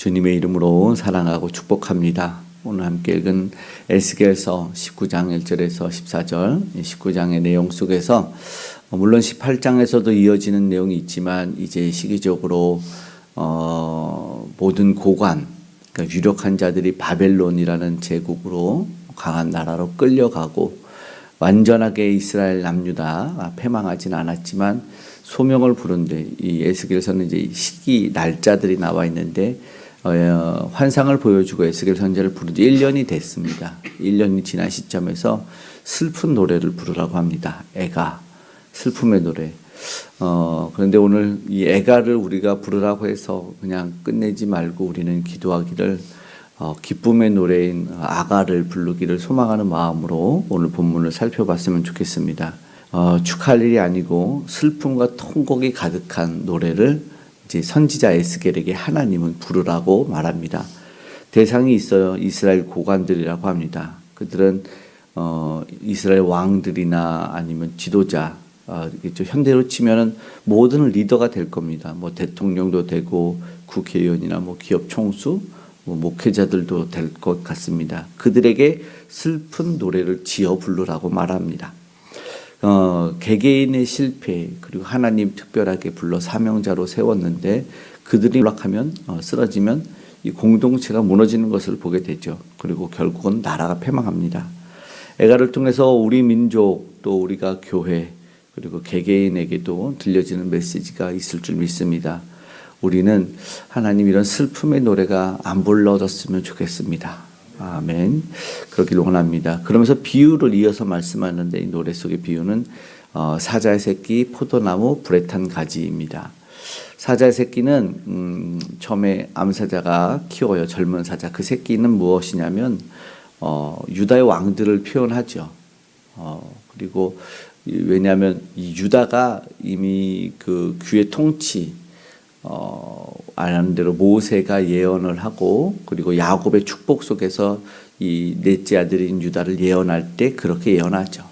주님의 이름으로 사랑하고 축복합니다. 오늘 함께 읽은 에스겔서 19장 1절에서 14절 19장의 내용 속에서 물론 18장에서도 이어지는 내용이 있지만 이제 시기적으로 모든 고관, 그러니까 유력한 자들이 바벨론이라는 제국으로 강한 나라로 끌려가고 완전하게 이스라엘 남유다 패망하지는 않았지만 소명을 부른데 이 에스겔서는 이제 시기 날짜들이 나와 있는데 환상을 보여주고 에스겔 선지자를 부른 지 1년이 됐습니다. 1년이 지난 시점에서 슬픈 노래를 부르라고 합니다. 애가 슬픔의 노래. 그런데 오늘 이 애가를 우리가 부르라고 해서 그냥 끝내지 말고 우리는 기도하기를 기쁨의 노래인 아가를 부르기를 소망하는 마음으로 오늘 본문을 살펴봤으면 좋겠습니다. 축하할 일이 아니고 슬픔과 통곡이 가득한 노래를 이제 선지자 에스겔에게 하나님은 부르라고 말합니다. 대상이 있어요. 이스라엘 고관들이라고 합니다. 그들은 이스라엘 왕들이나 아니면 지도자, 현대로 치면은 모든 리더가 될 겁니다. 뭐 대통령도 되고 국회의원이나 뭐 기업 총수, 뭐 목회자들도 될 것 같습니다. 그들에게 슬픈 노래를 지어 부르라고 말합니다. 개개인의 실패 그리고 하나님 특별하게 불러 사명자로 세웠는데 그들이 몰락하면 쓰러지면 이 공동체가 무너지는 것을 보게 되죠. 그리고 결국은 나라가 패망합니다. 애가를 통해서 우리 민족 또 우리가 교회 그리고 개개인에게도 들려지는 메시지가 있을 줄 믿습니다. 우리는 하나님 이런 슬픔의 노래가 안 불러졌으면 좋겠습니다. 아멘. 그러기를 원합니다. 그러면서 비유를 이어서 말씀하는데 이 노래 속의 비유는 사자의 새끼, 포도나무, 불에 탄 가지입니다. 사자의 새끼는 처음에 암사자가 키워요. 젊은 사자. 그 새끼는 무엇이냐면 유다의 왕들을 표현하죠. 그리고 왜냐하면 이 유다가 이미 그 귀의 통치 아는 대로 모세가 예언을 하고 그리고 야곱의 축복 속에서 이 넷째 아들인 유다를 예언할 때 그렇게 예언하죠.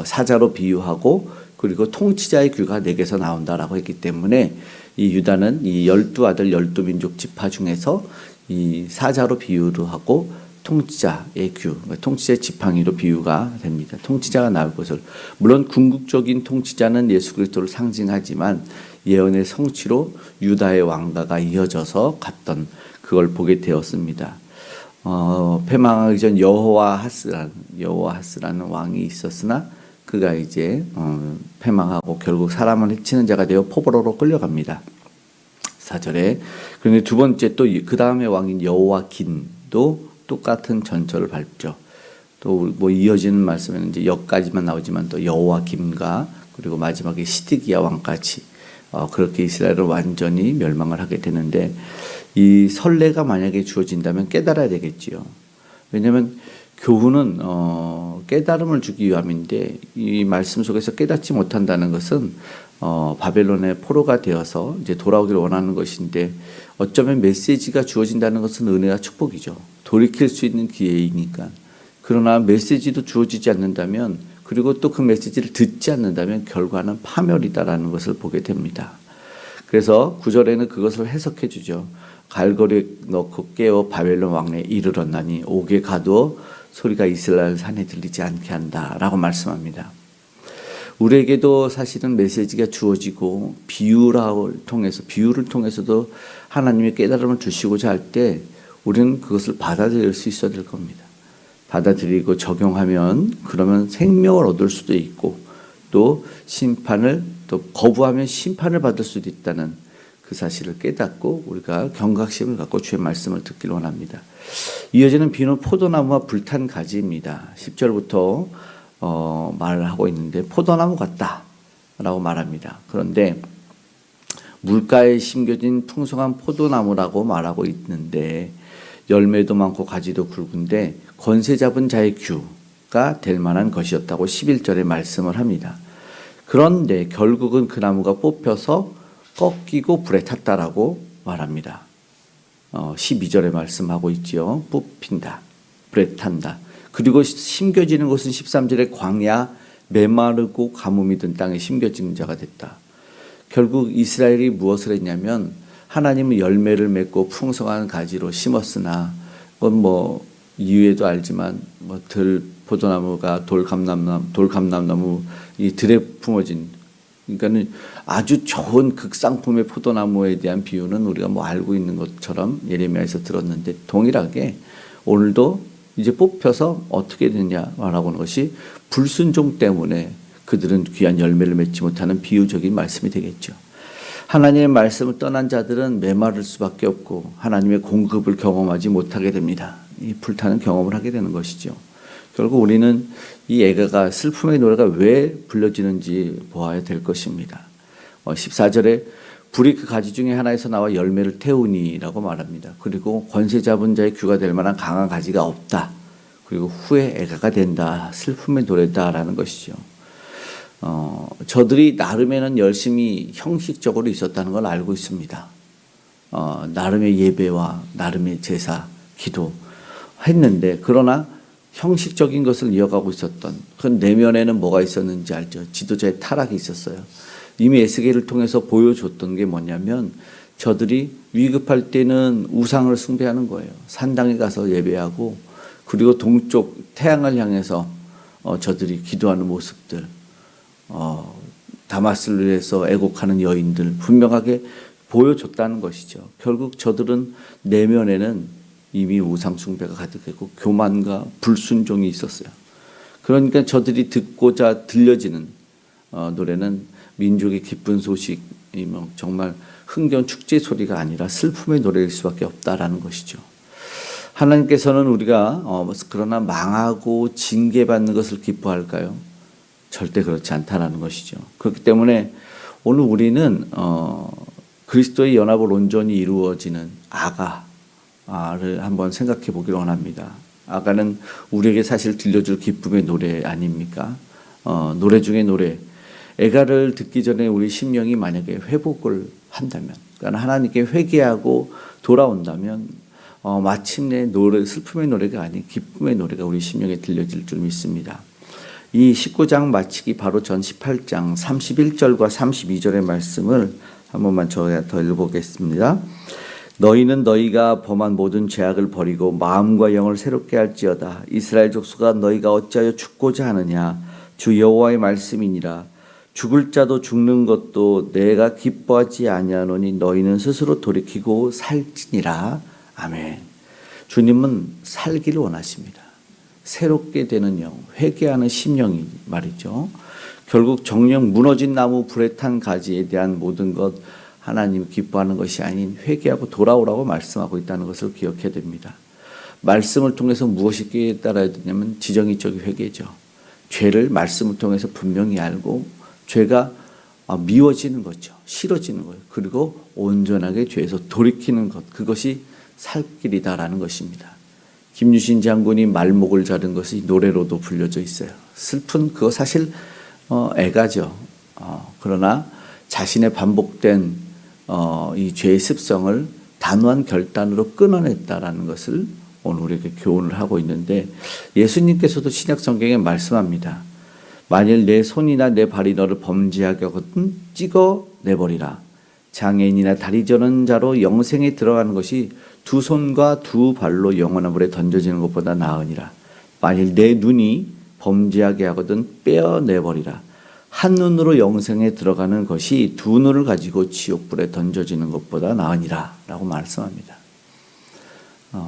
사자로 비유하고 그리고 통치자의 귀가 내게서 나온다라고 했기 때문에 이 유다는 이 12아들 12민족 지파 중에서 이 사자로 비유를 하고 통치자의 귀, 통치자의 지팡이로 비유가 됩니다. 통치자가 나올 것을. 물론 궁극적인 통치자는 예수 그리스도를 상징하지만 예언의 성취로 유다의 왕가가 이어져서 갔던 그걸 보게 되었습니다. 패망하기 전 여호와하스라는 왕이 있었으나 그가 이제 패망하고 결국 사람을 해치는 자가 되어 포로로 끌려갑니다. 4절에. 그런데 두 번째 또 그 다음에 왕인 여호와긴도 똑같은 전철을 밟죠. 또 뭐 이어지는 말씀에는 이제 여기까지만 나오지만 또 여호와김과 그리고 마지막에 시드기야 왕까지 그렇게 이스라엘을 완전히 멸망을 하게 되는데 이 선례가 만약에 주어진다면 깨달아야 되겠지요. 왜냐하면 교훈은 깨달음을 주기 위함인데 이 말씀 속에서 깨닫지 못한다는 것은 바벨론의 포로가 되어서 이제 돌아오기를 원하는 것인데 어쩌면 메시지가 주어진다는 것은 은혜와 축복이죠. 돌이킬 수 있는 기회이니까. 그러나 메시지도 주어지지 않는다면 그리고 또 그 메시지를 듣지 않는다면 결과는 파멸이다라는 것을 보게 됩니다. 그래서 9절에는 그것을 해석해 주죠. 갈고리에 넣고 깨어 바벨론 왕에 이르렀나니 옥에 가두어 소리가 이스라엘 산에 들리지 않게 한다라고 말씀합니다. 우리에게도 사실은 메시지가 주어지고 비유를 통해서도 하나님의 깨달음을 주시고자 할 때 우리는 그것을 받아들일 수 있어야 될 겁니다. 받아들이고 적용하면 그러면 생명을 얻을 수도 있고 또 또 거부하면 심판을 받을 수도 있다는 그 사실을 깨닫고 우리가 경각심을 갖고 주의 말씀을 듣기를 원합니다. 이어지는 비유는 포도나무와 불탄 가지입니다. 10절부터 말을 하고 있는데 포도나무 같다라고 말합니다. 그런데 물가에 심겨진 풍성한 포도나무라고 말하고 있는데 열매도 많고 가지도 굵은데 권세 잡은 자의 규가 될 만한 것이었다고 11절에 말씀을 합니다. 그런데 결국은 그 나무가 뽑혀서 꺾이고 불에 탔다라고 말합니다. 12절에 말씀하고 있지요. 뽑힌다. 불에 탄다. 그리고 심겨지는 것은 13절에 광야 메마르고 가뭄이 든 땅에 심겨진 자가 됐다. 결국 이스라엘이 무엇을 했냐면 하나님은 열매를 맺고 풍성한 가지로 심었으나 그건 뭐 이유에도 알지만 뭐 포도나무가 돌감람나무 이 들에 품어진, 그러니까는 아주 좋은 극상품의 포도나무에 대한 비유는 우리가 뭐 알고 있는 것처럼 예레미야에서 들었는데, 동일하게 오늘도 이제 뽑혀서 어떻게 되냐라고 하는 것이 불순종 때문에 그들은 귀한 열매를 맺지 못하는 비유적인 말씀이 되겠죠. 하나님의 말씀을 떠난 자들은 메마를 수밖에 없고 하나님의 공급을 경험하지 못하게 됩니다. 이 불타는 경험을 하게 되는 것이죠. 결국 우리는 이 애가가, 슬픔의 노래가 왜 불려지는지 보아야 될 것입니다. 14절에 불이 그 가지 중에 하나에서 나와 열매를 태우니라고 말합니다. 그리고 권세 잡은 자의 귀가 될 만한 강한 가지가 없다. 그리고 후에 애가가 된다. 슬픔의 노래다라는 것이죠. 저들이 나름에는 열심히 형식적으로 있었다는 걸 알고 있습니다. 나름의 예배와 나름의 제사, 기도 했는데, 그러나 형식적인 것을 이어가고 있었던 그 내면에는 뭐가 있었는지 알죠? 지도자의 타락이 있었어요. 이미 에스겔을 통해서 보여줬던 게 뭐냐면, 저들이 위급할 때는 우상을 숭배하는 거예요. 산당에 가서 예배하고, 그리고 동쪽 태양을 향해서 저들이 기도하는 모습들, 다마스를 위해서 애곡하는 여인들 분명하게 보여줬다는 것이죠. 결국 저들은 내면에는 이미 우상 숭배가 가득했고 교만과 불순종이 있었어요. 그러니까 저들이 듣고자 들려지는 노래는 민족의 기쁜 소식, 정말 흥겨운 축제 소리가 아니라 슬픔의 노래일 수밖에 없다라는 것이죠. 하나님께서는 우리가 그러나 망하고 징계받는 것을 기뻐할까요? 절대 그렇지 않다라는 것이죠. 그렇기 때문에 오늘 우리는 그리스도의 연합을 온전히 이루어지는 아가를 한번 생각해 보기를 원합니다. 아가는 우리에게 사실 들려줄 기쁨의 노래 아닙니까? 노래 중에 노래. 애가를 듣기 전에 우리 심령이 만약에 회복을 한다면, 그러니까 하나님께 회개하고 돌아온다면 마침내 슬픔의 노래가 아닌 기쁨의 노래가 우리 심령에 들려질 줄 믿습니다. 이 19장 마치기 바로 전 18장 31절과 32절의 말씀을 한 번만 더 읽어보겠습니다. 너희는 너희가 범한 모든 죄악을 버리고 마음과 영을 새롭게 할지어다. 이스라엘 족속아, 너희가 어찌하여 죽고자 하느냐? 주 여호와의 말씀이니라. 죽을 자도 죽는 것도 내가 기뻐하지 아니하노니 너희는 스스로 돌이키고 살지니라. 아멘. 주님은 살기를 원하십니다. 새롭게 되는 영, 회개하는 심령이 말이죠. 결국 정령 무너진 나무, 불에 탄 가지에 대한 모든 것 하나님 기뻐하는 것이 아닌 회개하고 돌아오라고 말씀하고 있다는 것을 기억해야 됩니다. 말씀을 통해서 무엇이 깨달아야 되냐면 지정의적 회개죠. 죄를 말씀을 통해서 분명히 알고 죄가 미워지는 거죠. 싫어지는 거예요. 그리고 온전하게 죄에서 돌이키는 것, 그것이 살 길이다라는 것입니다. 김유신 장군이 말목을 자른 것이 노래로도 불려져 있어요. 슬픈 그거 사실 애가죠. 그러나 자신의 반복된 이 죄의 습성을 단호한 결단으로 끊어냈다라는 것을 오늘 우리에게 교훈을 하고 있는데, 예수님께서도 신약 성경에 말씀합니다. 만일 내 손이나 내 발이 너를 범죄하게 하거든 찍어 내버리라. 장애인이나 다리 저는 자로 영생에 들어가는 것이 두 손과 두 발로 영원한 불에 던져지는 것보다 나으니라. 만일 내 눈이 범죄하게 하거든 빼어내버리라. 한 눈으로 영생에 들어가는 것이 두 눈을 가지고 지옥불에 던져지는 것보다 나으니라 라고 말씀합니다.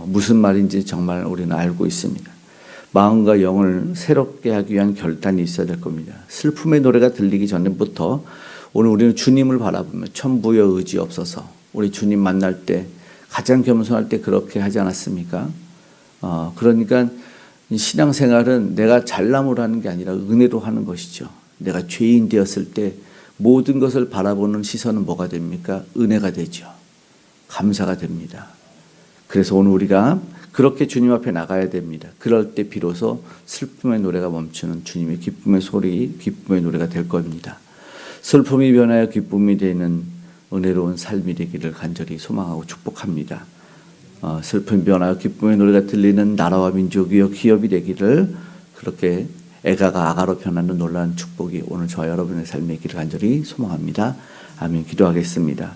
무슨 말인지 정말 우리는 알고 있습니다. 마음과 영을 새롭게 하기 위한 결단이 있어야 될 겁니다. 슬픔의 노래가 들리기 전부터 오늘 우리는 주님을 바라보며 천부여 의지 없어서, 우리 주님 만날 때 가장 겸손할 때 그렇게 하지 않았습니까? 그러니까 신앙생활은 내가 잘남으로 하는 게 아니라 은혜로 하는 것이죠. 내가 죄인 되었을 때 모든 것을 바라보는 시선은 뭐가 됩니까? 은혜가 되죠. 감사가 됩니다. 그래서 오늘 우리가 그렇게 주님 앞에 나가야 됩니다. 그럴 때 비로소 슬픔의 노래가 멈추는 주님의 기쁨의 소리, 기쁨의 노래가 될 겁니다. 슬픔이 변하여 기쁨이 되는 은혜로운 삶이 되기를 간절히 소망하고 축복합니다. 슬픔이 변하여 기쁨의 노래가 들리는 나라와 민족이요 기업이 되기를, 그렇게 애가가 아가로 변하는 놀라운 축복이 오늘 저와 여러분의 삶에 있기를 간절히 소망합니다. 아멘. 기도하겠습니다.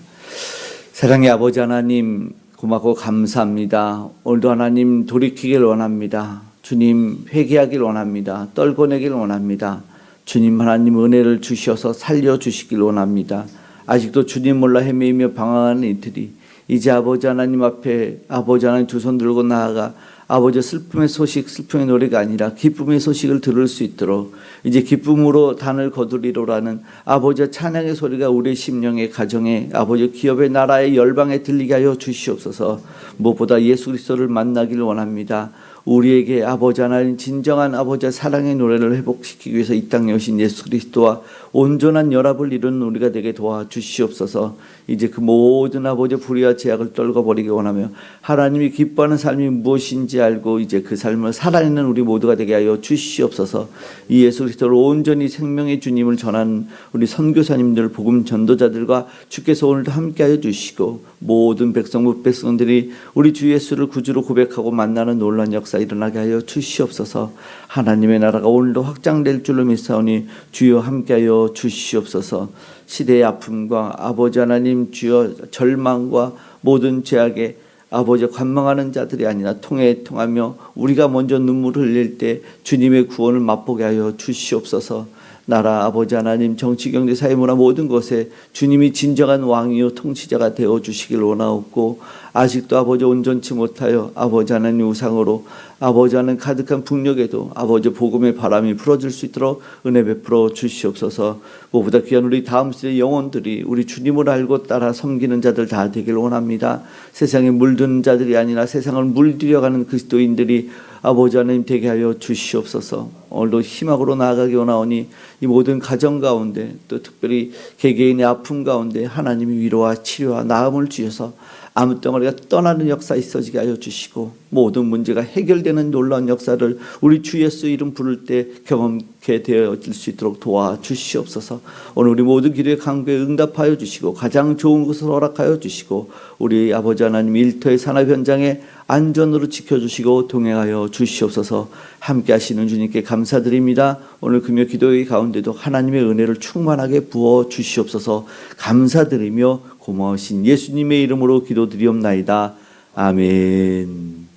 사랑의 아버지 하나님, 고맙고 감사합니다. 오늘도 하나님 돌이키길 원합니다. 주님 회개하길 원합니다. 떨궈내길 원합니다. 주님 하나님 은혜를 주셔서 살려주시길 원합니다. 아직도 주님 몰라 헤매이며 방황하는 이들이 이제 아버지 하나님 앞에 아버지 하나님 두 손 들고 나아가 아버지 슬픔의 소식, 슬픔의 노래가 아니라 기쁨의 소식을 들을 수 있도록 이제 기쁨으로 단을 거두리로라는 아버지의 찬양의 소리가 우리의 심령의 가정에 아버지 기업의 나라의 열방에 들리게 하여 주시옵소서. 무엇보다 예수 그리스도를 만나기를 원합니다. 우리에게 아버지 하나님 진정한 아버지의 사랑의 노래를 회복시키기 위해서 이 땅에 오신 예수 그리스도와 온전한 연합을 이루는 우리가 되게 도와주시옵소서. 이제 그 모든 아버지의 불의와 제약을 떨궈버리기 원하며 하나님이 기뻐하는 삶이 무엇인지 알고 이제 그 삶을 살아내는 우리 모두가 되게 하여 주시옵소서. 이 예수 그리스도를 온전히 생명의 주님을 전하는 우리 선교사님들, 복음 전도자들과 주께서 오늘도 함께하여 주시고 모든 백성국 백성들이 우리 주 예수를 구주로 고백하고 만나는 놀라운 역사 일어나게 하여 주시옵소서. 하나님의 나라가 오늘도 확장될 줄로 믿사오니 주여 함께하여 주시옵소서. 시대의 아픔과 아버지 하나님 주여 절망과 모든 죄악에 아버지 관망하는 자들이 아니라 통하며 우리가 먼저 눈물을 흘릴 때 주님의 구원을 맛보게 하여 주시옵소서. 나라 아버지 하나님 정치 경제 사회 문화 모든 것에 주님이 진정한 왕이요 통치자가 되어 주시길 원하옵고 아직도 아버지 온전치 못하여 아버지 하나님 우상으로 아버지 하나님 가득한 북녘에도 아버지 복음의 바람이 불어줄 수 있도록 은혜 베풀어 주시옵소서. 무엇보다 귀한 우리 다음 세대 영혼들이 우리 주님을 알고 따라 섬기는 자들 다 되길 원합니다. 세상에 물드는 자들이 아니라 세상을 물들여가는 그리스도인들이 아버지 하나님 되게 하여 주시옵소서. 오늘도 희망으로 나아가기 원하오니 이 모든 가정 가운데 또 특별히 개개인의 아픔 가운데 하나님이 위로와 치료와 나음을 주셔서 암덩어리가 떠나는 역사 있어지게 하여 주시고 모든 문제가 해결되는 놀라운 역사를 우리 주 예수 이름 부를 때 경험케 되어질 수 있도록 도와주시옵소서. 오늘 우리 모든 기도의 간구에 응답하여 주시고 가장 좋은 것을 허락하여 주시고 우리 아버지 하나님 일터의 산업 현장에 안전으로 지켜주시고 동행하여 주시옵소서. 함께 하시는 주님께 감사드립니다. 오늘 금요 기도의 가운데도 하나님의 은혜를 충만하게 부어 주시옵소서. 감사드리며 고마우신 예수님의 이름으로 기도드리옵나이다. 아멘.